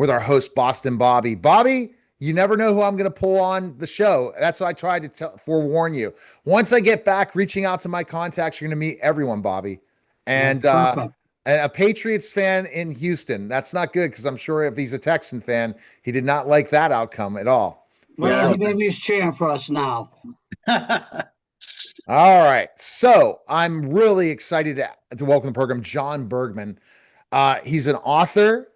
with our host, Boston Bobby. Bobby, you never know who I'm going to pull on the show. That's what I tried to forewarn you. Once I get back reaching out to my contacts, you're going to meet everyone, Bobby. And Perfect. a Patriots fan in Houston. That's not good because I'm sure if he's a Texan fan, he did not like that outcome at all, for Well, sure. he maybe he's cheering for us now. All right. So I'm really excited to welcome the program John Bergman. He's an author,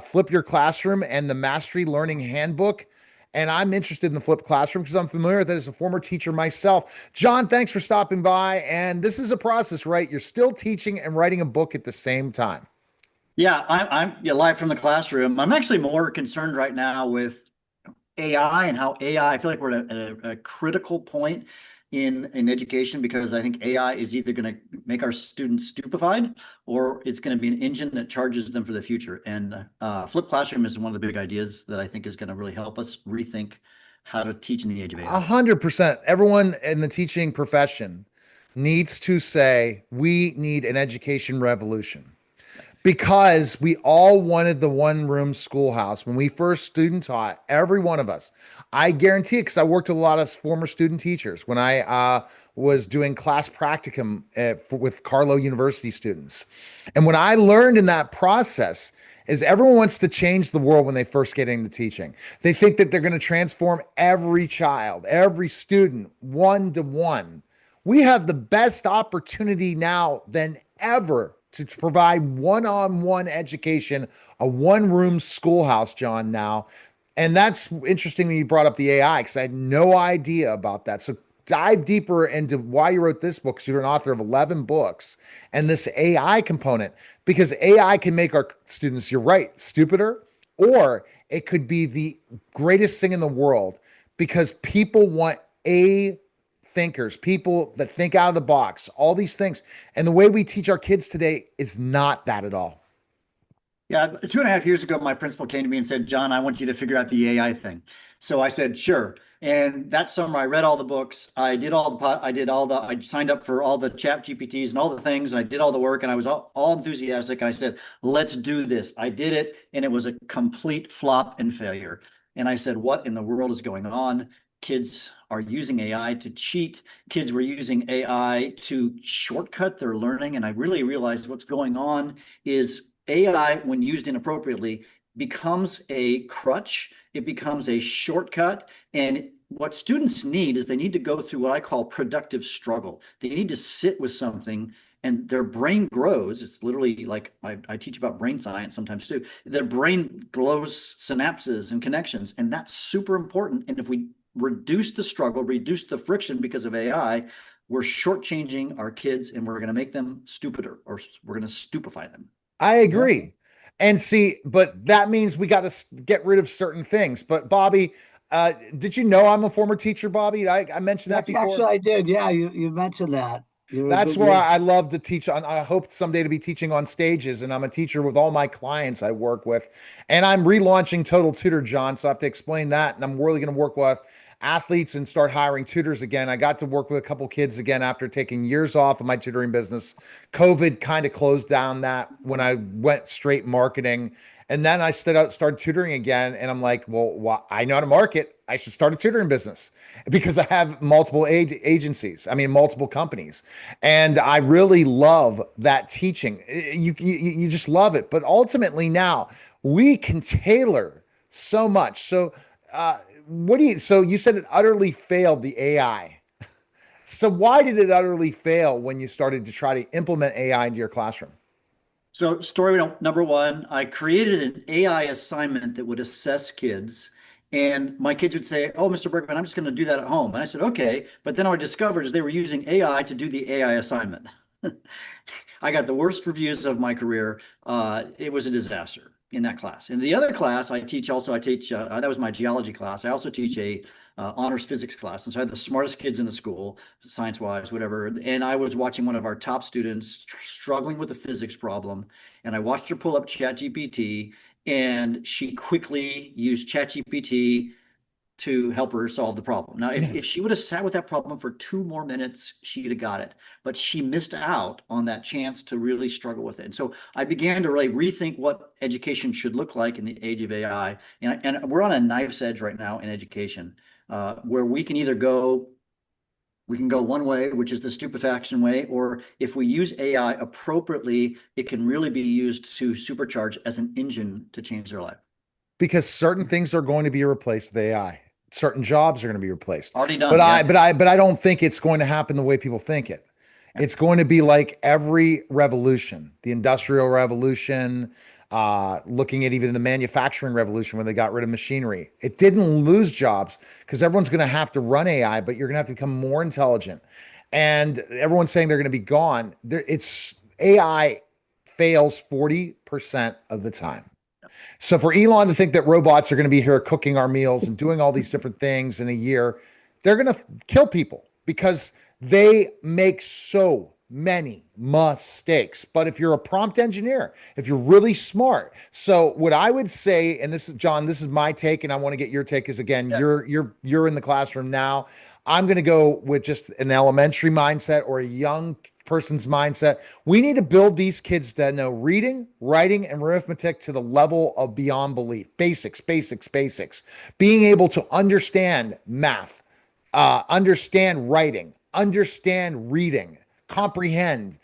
Flip Your Classroom and the Mastery Learning Handbook. And I'm interested in the flipped classroom because I'm familiar with it as a former teacher myself. John, thanks for stopping by. And this is a process, right? You're still teaching and writing a book at the same time. Yeah, I'm live from the classroom. I'm actually more concerned right now with AI and how AI. I feel like we're at a critical point in education because I think AI is either going to make our students stupefied or it's going to be an engine that charges them for the future. And flipped classroom is one of the big ideas that I think is going to really help us rethink how to teach in the age of AI. 100%. Everyone in the teaching profession needs to say, we need an education revolution. Because we all wanted the one room schoolhouse when we first student taught, every one of us. I guarantee it because I worked with a lot of former student teachers when I was doing class practicum with Carlow University students. And what I learned in that process is everyone wants to change the world when they first get into teaching. They think that they're going to transform every child, every student, one to one. We have the best opportunity now than ever to provide one-on-one education, a one-room schoolhouse, John, now. And that's interesting when you brought up the AI because I had no idea about that. So dive deeper into why you wrote this book because you're an author of 11 books and this AI component because AI can make our students, you're right, stupider, or it could be the greatest thing in the world because people want a thinkers, people that think out of the box, all these things. And the way we teach our kids today is not that at all. Yeah, 2.5 years ago, my principal came to me and said, John, I want you to figure out the AI thing. So I said, sure. And that summer, I read all the books. I signed up for all the chat GPTs and all the things. And I did all the work and I was all enthusiastic. And I said, let's do this. I did it. And it was a complete flop and failure. And I said, what in the world is going on? Kids are using AI to cheat. Kids were using AI to shortcut their learning. And I really realized what's going on is AI, when used inappropriately, becomes a crutch. It becomes a shortcut. And what students need is they need to go through what I call productive struggle. They need to sit with something and their brain grows. It's literally like I teach about brain science sometimes too. Their brain grows synapses and connections, and that's super important. And if we reduce the struggle, reduce the friction because of AI, we're shortchanging our kids and we're going to make them stupider or we're going to stupefy them. I Yeah. agree. And see, but that means we got to get rid of certain things. But Bobby, did you know I'm a former teacher, Bobby? I mentioned that before. Actually, I did. Yeah, you mentioned that. You're a That's good. where You're, I love to teach on. I hope someday to be teaching on stages, and I'm a teacher with all my clients I work with. And I'm relaunching Total Tutor, John. So I have to explain that. And I'm really going to work with athletes and start hiring tutors again. I got to work with a couple kids again after taking years off of my tutoring business. COVID kind of closed down that when I went straight marketing. And then I started tutoring again. And I'm like, well, I know how to market. I should start a tutoring business because I have multiple agencies. I mean, multiple companies. And I really love that teaching. You just love it. But ultimately now we can tailor so much. So, so you said it utterly failed the AI. So why did it utterly fail when you started to try to implement AI into your classroom? So, story number one, I created an AI assignment that would assess kids. And my kids would say, oh, Mr. Bergman, I'm just going to do that at home. And I said, okay. But then what I discovered is they were using AI to do the AI assignment. I got the worst reviews of my career. It was a disaster in that class. In the other class, I teach that was my geology class. I also teach a honors physics class. And so I had the smartest kids in the school, science wise, whatever. And I was watching one of our top students struggling with a physics problem. And I watched her pull up ChatGPT and she quickly used ChatGPT to help her solve the problem. Now, Yeah. if she would have sat with that problem for 2 more minutes, she'd have got it. But she missed out on that chance to really struggle with it. And so I began to really rethink what education should look like in the age of AI. And we're on a knife's edge right now in education, where we can either go one way, which is the stupefaction way, or if we use AI appropriately, it can really be used to supercharge as an engine to change their life. Because certain things are going to be replaced with AI. Certain jobs are going to be replaced. Already done. But Yeah. but I don't think it's going to happen the way people think it. It's going to be like every revolution, the industrial revolution, looking at even the manufacturing revolution when they got rid of machinery. It didn't lose jobs because everyone's going to have to run AI, but you're going to have to become more intelligent. And everyone's saying they're going to be gone. It's AI fails 40% of the time. So for Elon to think that robots are going to be here cooking our meals and doing all these different things in a year, they're going to kill people because they make so many mistakes. But if you're a prompt engineer, if you're really smart, so what I would say, and this is John, this is my take, and I want to get your take, is again, you're in the classroom now. I'm going to go with just an elementary mindset or a young person's mindset. We need to build these kids that know reading, writing, and arithmetic to the level of beyond belief. Basics, basics, basics. Being able to understand math, understand writing, understand reading, comprehend,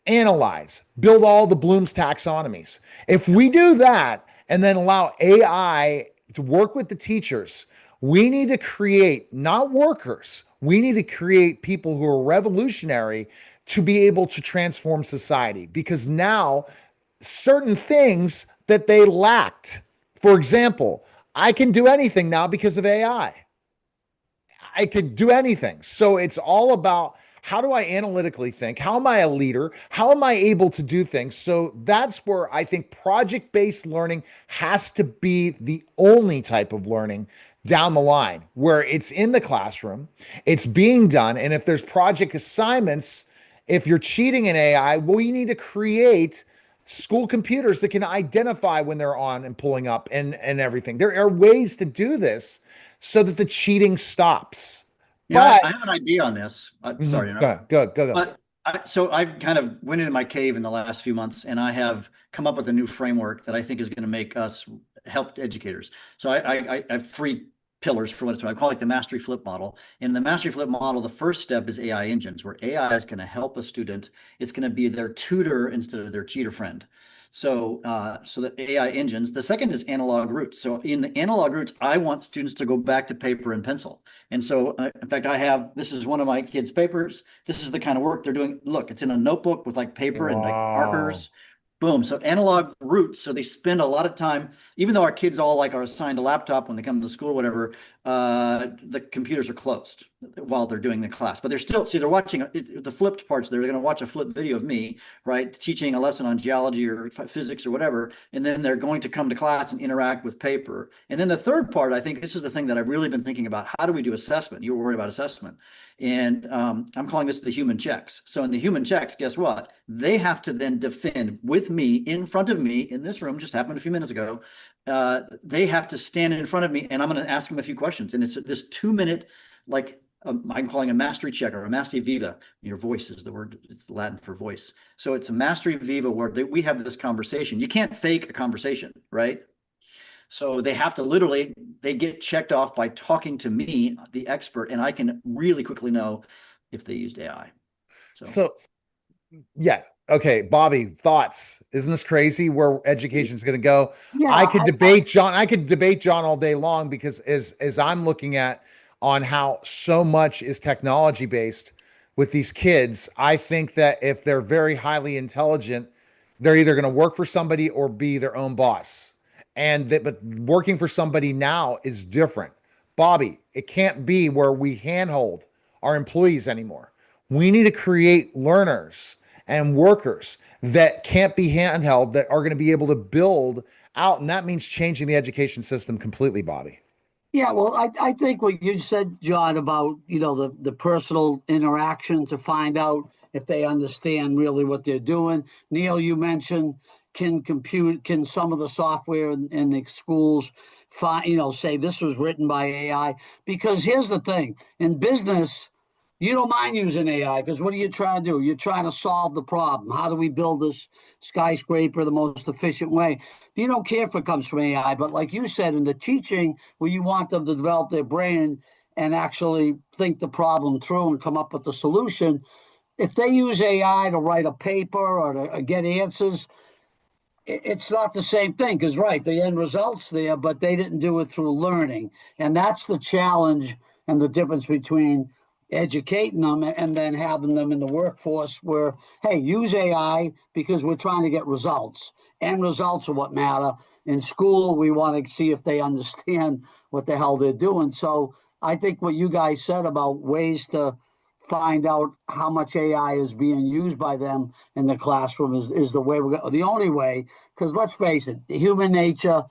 analyze, build all the Bloom's taxonomies. If we do that and then allow AI to work with the teachers, we need to create not workers. We need to create people who are revolutionary to be able to transform society, because now certain things that they lacked, for example, I can do anything now because of AI. I could do anything. So it's all about, how do I analytically think? How am I a leader? How am I able to do things? So that's where I think project-based learning has to be the only type of learning down the line, where it's in the classroom, it's being done. And if there's project assignments, if you're cheating in AI, we need to create school computers that can identify when they're on and pulling up and everything. There are ways to do this so that the cheating stops. Yeah, But I have an idea on this. Sorry. go. But so I've kind of went into my cave in the last few months, and I have come up with a new framework that I think is going to make us help educators. So I have 3 pillars for what it's. I call it the mastery flip model. In the mastery flip model, the first step is AI engines, where AI is going to help a student. It's going to be their tutor instead of their cheater friend. So that AI engines. The second is analog roots. So in the analog roots, I want students to go back to paper and pencil. And so, in fact, this is one of my kids' papers. This is the kind of work they're doing. Look, it's in a notebook with like paper and like markers. Boom. So analog roots. So they spend a lot of time, even though our kids all like are assigned a laptop when they come to school or whatever, the computers are closed while they're doing the class. But they're still, see, they're watching the flipped parts. They're going to watch a flipped video of me, right, teaching a lesson on geology or physics or whatever. And then they're going to come to class and interact with paper. And then the third part, I think this is the thing that I've really been thinking about. How do we do assessment? You were worried about assessment. And I'm calling this the human checks. So in the human checks, guess what? They have to then defend with me, in front of me, in this room, just happened a few minutes ago. They have to stand in front of me, and I'm going to ask them a few questions. And it's this 2-minute, like I'm calling a mastery check or a mastery viva. Your voice is the word, it's Latin for voice. So it's a mastery viva where we have this conversation. You can't fake a conversation, right? So they have to literally, they get checked off by talking to me, the expert, and I can really quickly know if they used AI. So yeah. Okay, Bobby, thoughts? Isn't this crazy where education is going to go? Yeah, I could debate John all day long, because as I'm looking at on how so much is technology based with these kids, I think that if they're very highly intelligent, they're either going to work for somebody or be their own boss. But working for somebody now is different. Bobby, it can't be where we handhold our employees anymore. We need to create learners and workers that can't be handheld, that are going to be able to build out. And that means changing the education system completely, Bobby. Yeah, well, I think what you said, John, about, the personal interaction to find out if they understand really what they're doing. Neil, you mentioned can some of the software in the schools say this was written by AI? Because here's the thing, in business, you don't mind using AI because what are you trying to do? You're trying to solve the problem. How do we build this skyscraper the most efficient way? You don't care if it comes from AI, but like you said, in the teaching, where you want them to develop their brain and actually think the problem through and come up with the solution, if they use AI to write a paper or to get answers, it's not the same thing because, right, the end result's there, but they didn't do it through learning. And that's the challenge and the difference between educating them and then having them in the workforce where, hey, use AI because we're trying to get results. And results are what matter. In school, we want to see if they understand what the hell they're doing. So I think what you guys said about ways to find out how much AI is being used by them in the classroom is the way we're going. The only way, because let's face it, human nature,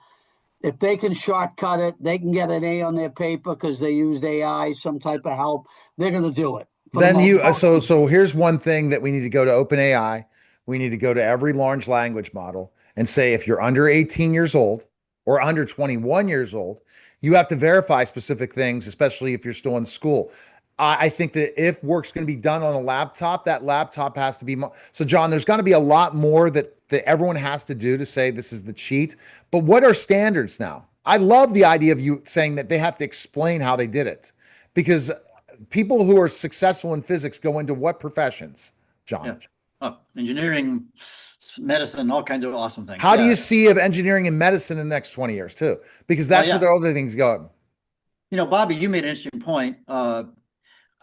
if they can shortcut it, they can get an A on their paper because they used AI, some type of help, they're going to do it. Then so here's one thing that we need to go to OpenAI. We need to go to every large language model and say, if you're under 18 years old or under 21 years old, you have to verify specific things, especially if you're still in school. I think that if work's going to be done on a laptop, that laptop has to be. So, John, there's got to be a lot more that everyone has to do to say this is the cheat. But what are standards now? I love the idea of you saying that they have to explain how they did it, because people who are successful in physics go into what professions, John? Yeah. Oh, engineering, medicine, all kinds of awesome things. How do you see of engineering and medicine in the next 20 years too? Because that's where the other things go. Bobby, you made an interesting point.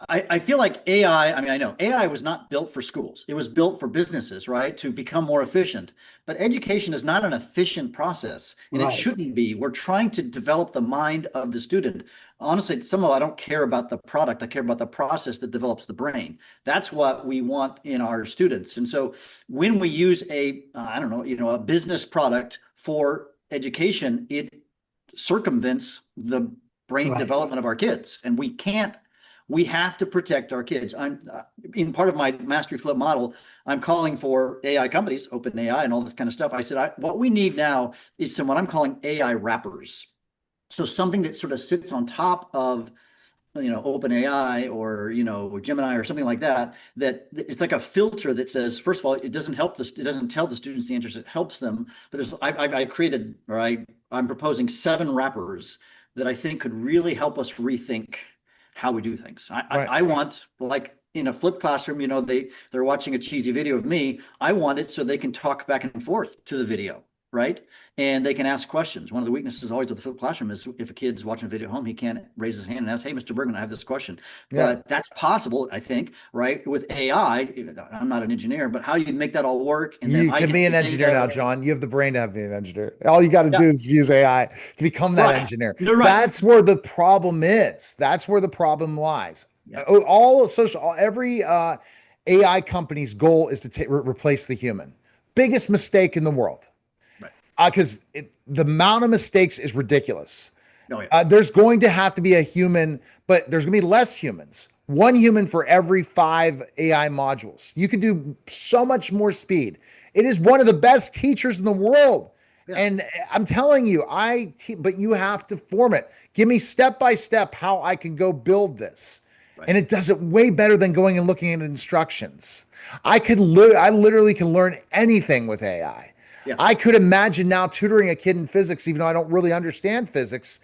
I feel like AI, I know AI was not built for schools. It was built for businesses, right? To become more efficient. But education is not an efficient process, and it shouldn't be. We're trying to develop the mind of the student. Honestly, I don't care about the product. I care about the process that develops the brain. That's what we want in our students. And so when we use a business product for education, it circumvents the brain development of our kids. And we have to protect our kids. I'm in part of my Mastery Flip model, I'm calling for AI companies, OpenAI and all this kind of stuff. I said, what we need now is what I'm calling AI wrappers. So something that sort of sits on top of, OpenAI or, Gemini or something like that, that it's like a filter that says, first of all, it doesn't tell the students the answers, it helps them. But I'm proposing 7 wrappers that I think could really help us rethink how we do things. I want, like in a flipped classroom, they're watching a cheesy video of me. I want it so they can talk back and forth to the video, right? And they can ask questions. One of the weaknesses always with the flipped classroom is if a kid's watching a video at home, he can't raise his hand and ask, hey, Mr. Bergman, I have this question. Yeah. But that's possible, I think, right? With AI, I'm not an engineer, but how you make that all work. And you can be an engineer now, John. You have the brain to have an engineer. All you got to do is use AI to become that engineer. That's where the problem is. That's where the problem lies. Yeah. Every AI company's goal is to replace the human. Biggest mistake in the world. Because the amount of mistakes is ridiculous. Oh, yeah. There's going to have to be a human, but there's going to be less humans. 1 human for every 5 AI modules. You can do so much more speed. It is one of the best teachers in the world. Yeah. And I'm telling you, but you have to form it. Give me step by step how I can go build this. Right. And it does it way better than going and looking at instructions. I literally can learn anything with AI. Yeah. I could imagine now tutoring a kid in physics, even though I don't really understand physics,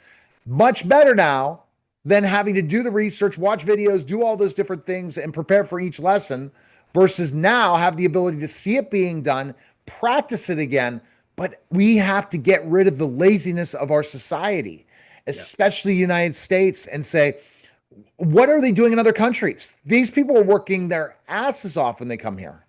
much better now than having to do the research, watch videos, do all those different things and prepare for each lesson versus now have the ability to see it being done, practice it again. But we have to get rid of the laziness of our society, especially the United States, and say, what are they doing in other countries? These people are working their asses off when they come here.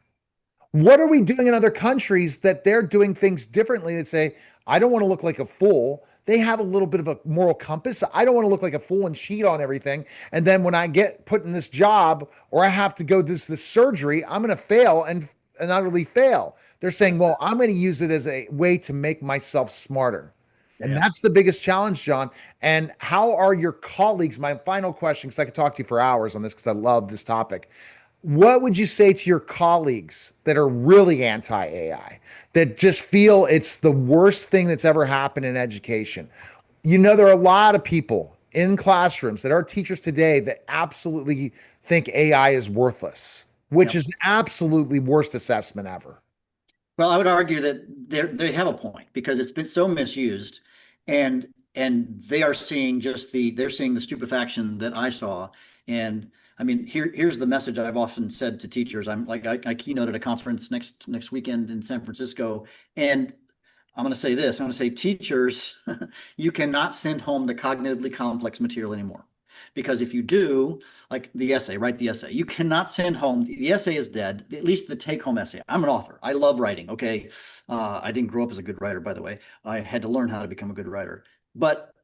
What are we doing in other countries that they're doing things differently that say, I don't want to look like a fool. They have a little bit of a moral compass. I don't want to look like a fool and cheat on everything. And then when I get put in this job or I have to go this surgery, I'm going to fail and utterly fail. They're saying, well, I'm going to use it as a way to make myself smarter. And that's the biggest challenge, John. And how are your colleagues? My final question, because I could talk to you for hours on this because I love this topic. What would you say to your colleagues that are really anti-AI, that just feel it's the worst thing that's ever happened in education? There are a lot of people in classrooms that are teachers today that absolutely think AI is worthless, which Yeah. is an absolutely worst assessment ever. Well, I would argue that they have a point because it's been so misused, and they are seeing they're seeing the stupefaction that I saw. And I mean, here's the message I've often said to teachers. I keynoted a conference next weekend in San Francisco, and I'm going to say this. I'm going to say, teachers, you cannot send home the cognitively complex material anymore. Because if you do, like the essay, write the essay. You cannot send home, the essay is dead, at least the take home essay. I'm an author. I love writing. Okay. I didn't grow up as a good writer, by the way. I had to learn how to become a good writer. But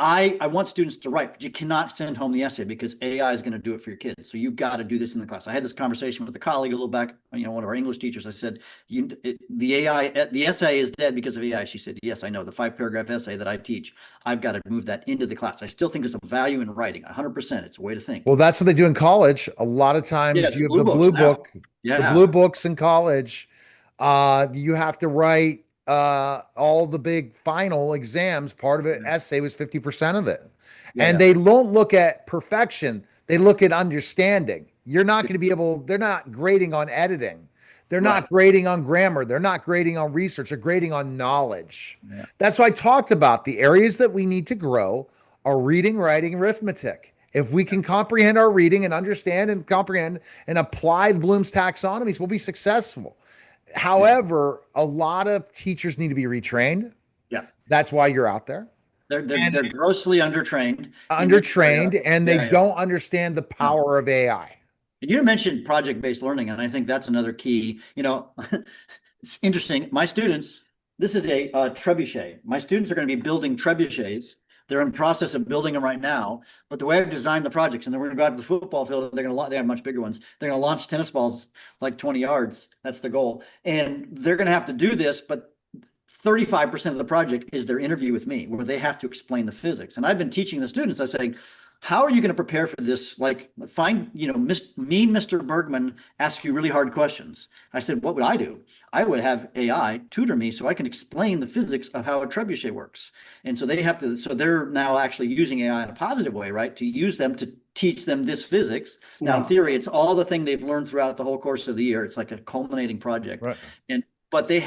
I want students to write, but you cannot send home the essay because AI is going to do it for your kids. So you've got to do this in the class. I had this conversation with a colleague a little back, one of our English teachers. I said, the essay is dead because of AI. She said, yes, I know. The 5-paragraph essay that I teach, I've got to move that into the class. I still think there's a value in writing, 100%. It's a way to think. Well, that's what they do in college. A lot of Yeah, times it's you have blue the books blue now. book, the Yeah. blue books in college. You have to write all the big final exams. Part of it, essay was 50% of it. And Yeah. they don't look at perfection. They look at understanding. You're not going to be able, they're not grading on editing. They're Right. not grading on grammar. They're not grading on research. They're grading on knowledge. Yeah. That's why I talked about the areas that we need to grow are reading, writing, arithmetic. If we can comprehend our reading and understand and comprehend and apply Bloom's taxonomies, we'll be successful. However, a lot of teachers need to be retrained. Yeah. That's why you're out there. They're grossly undertrained in this area. Undertrained, and they Yeah. don't understand the No. power of AI. You mentioned project-based learning, and I think that's another key. It's interesting. My students, this is a trebuchet. My students are going to be building trebuchets. They're in the process of building them right now. But the way I've designed the projects, and then we're going to go out to the football field, and they have much bigger ones. They're going to launch tennis balls like 20 yards. That's the goal. And they're going to have to do this, but 35% of the project is their interview with me, where they have to explain the physics. And I've been teaching the students, I say, how are you going to prepare for this? Like, mean Mr. Bergman ask you really hard questions. I said, what would I do? I would have AI tutor me so I can explain the physics of how a trebuchet works. And so they're now actually using AI in a positive way, right? To use them to teach them this physics. Now, in theory, it's all the thing they've learned throughout the whole course of the year. It's like a culminating project. Right. But they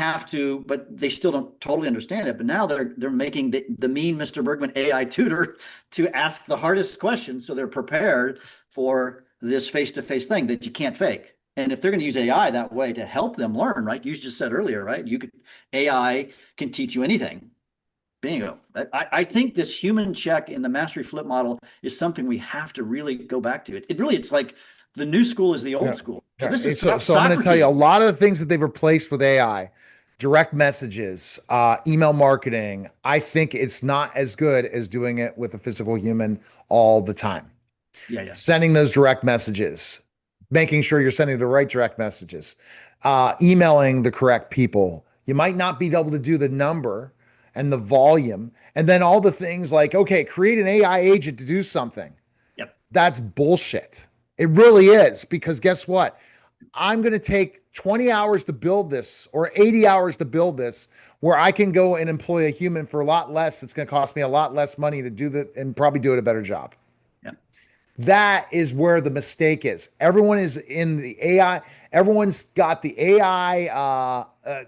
still don't totally understand it. But now they're making the mean Mr. Bergman AI tutor to ask the hardest questions, so they're prepared for this face-to-face thing that you can't fake. And if they're going to use AI that way to help them learn, right? You just said earlier, right? AI can teach you anything. Bingo. I think this human check in the mastery flip model is something we have to really go back to. It's like the new school is the old school. This is so I'm going to tell you a lot of the things that they've replaced with AI, direct messages, email marketing. I think it's not as good as doing it with a physical human all the time. Yeah. Sending those direct messages, making sure you're sending the right direct messages, emailing the correct people. You might not be able to do the number and the volume, and then all the things like, okay, create an AI agent to do something. Yep. That's bullshit. It really is, because guess what? I'm going to take 20 hours to build this or 80 hours to build this, where I can go and employ a human for a lot less. It's going to cost me a lot less money to do that and probably do it a better job. Yeah. That is where the mistake is. Everyone is in the AI. Everyone's got the AI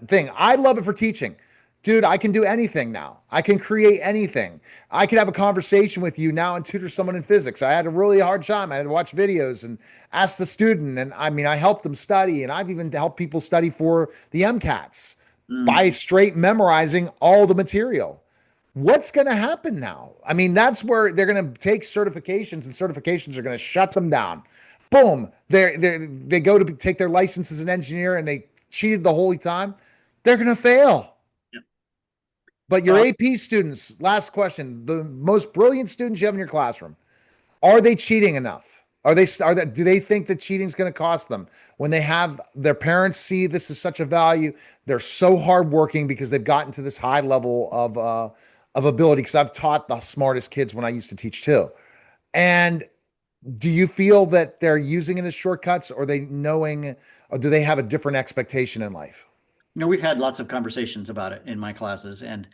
thing. I love it for teaching. Dude, I can do anything now. I can create anything. I could have a conversation with you now and tutor someone in physics. I had a really hard time. I had to watch videos and ask the student. And I helped them study. And I've even helped people study for the MCATs by straight memorizing all the material. What's going to happen now? That's where they're going to take certifications, and certifications are going to shut them down. Boom. They go to take their license as an engineer and they cheated the whole time. They're going to fail. But your AP students, last question, the most brilliant students you have in your classroom, are they cheating enough? Do they think that cheating is going to cost them when they have their parents see this is such a value? They're so hardworking because they've gotten to this high level of ability. Because I've taught the smartest kids when I used to teach too, and Do you feel that they're using it as shortcuts, or they knowing, or do they have a different expectation in life? We've had lots of conversations about it in my classes, and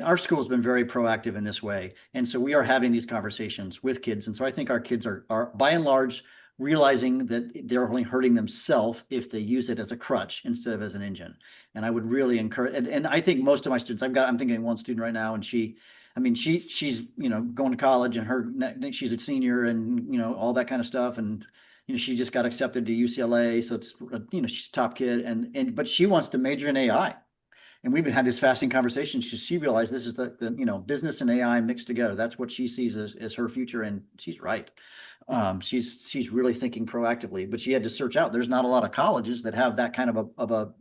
our school has been very proactive in this way. And so we are having these conversations with kids. And so I think our kids are by and large realizing that they're only hurting themselves if they use it as a crutch instead of as an engine. And I would really encourage, and I think most of my students, I'm thinking one student right now, and she's going to college, and she's a senior, and all that kind of stuff, and she just got accepted to UCLA, so it's she's a top kid, but she wants to major in AI, and we've been had this fascinating conversation. She realized this is the business and AI mixed together. That's what she sees as her future, and she's right. She's really thinking proactively, but she had to search out. There's not a lot of colleges that have that kind of a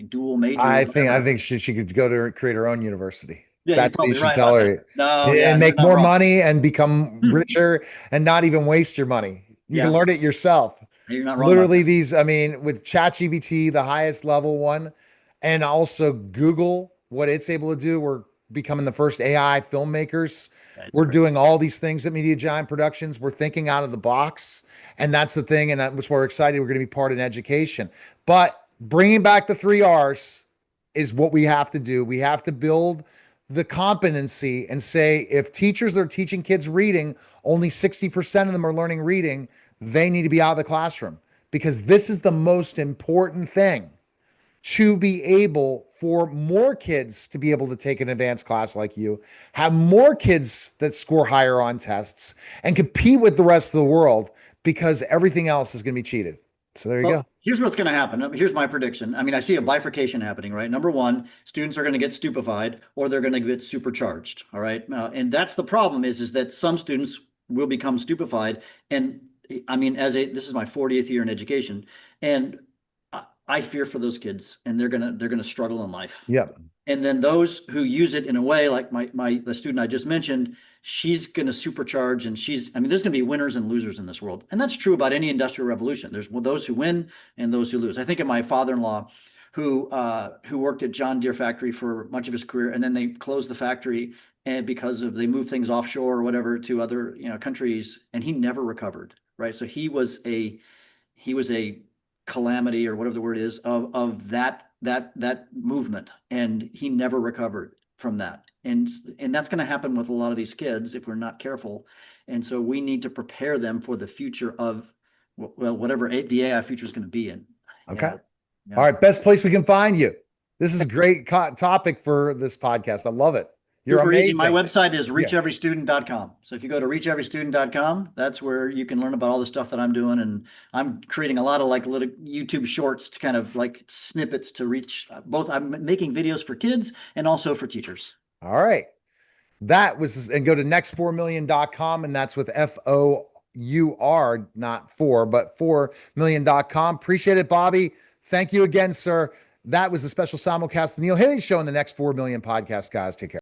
dual major. I think she could go to create her own university. Yeah, That's what you you're should probably right tell about her. that. No, yeah, And you're make not more wrong. money and become richer and not even waste your money. You can Yeah. learn it yourself. You're not wrong about Literally, that. these, I mean, with ChatGPT, the highest level one, and also Google, what it's able to do, we're becoming the first AI filmmakers. That's We're great. doing all these things at Media Giant Productions. We're thinking out of the box. And that's the thing. And that's why we're excited. We're going to be part in education. But bringing back the 3 R's is what we have to do. We have to build the competency and say, if teachers are teaching kids reading, only 60% of them are learning reading, they need to be out of the classroom, because this is the most important thing, to be able for more kids to be able to take an advanced class like you, have more kids that score higher on tests and compete with the rest of the world, because everything else is going to be cheated. So there you go. Here's what's going to happen. Here's my prediction. I see a bifurcation happening, right? Number one, students are going to get stupefied, or they're going to get supercharged. All right. And that's the problem is that some students will become stupefied. And this is my 40th year in education, and I fear for those kids, and they're going to struggle in life. Yep. And then those who use it in a way like the student I just mentioned, she's going to supercharge, and there's going to be winners and losers in this world. And that's true about any industrial revolution. There's those who win and those who lose. I think of my father-in-law who worked at John Deere factory for much of his career, and then they closed the factory, and because they moved things offshore or whatever to other countries, and he never recovered. Right. So he was a calamity, or whatever the word is, of that movement, and he never recovered from that. And that's going to happen with a lot of these kids if we're not careful. And so we need to prepare them for the future of, well, whatever the AI future is going to be in. Okay. Yeah. All right. Best place we can find you. This is a great topic for this podcast. I love it. You're Super amazing. easy. My website is reacheverystudent.com. So if you go to reacheverystudent.com, that's where you can learn about all the stuff that I'm doing. And I'm creating a lot of little YouTube shorts to kind of snippets to reach both. I'm making videos for kids and also for teachers. All right. That was, and go to next4million.com, and that's with FOUR, not four, but 4million.com. Appreciate it, Bobby. Thank you again, sir. That was a special simulcast of the Neil Haley Show on the Next 4 Million podcast, guys. Take care.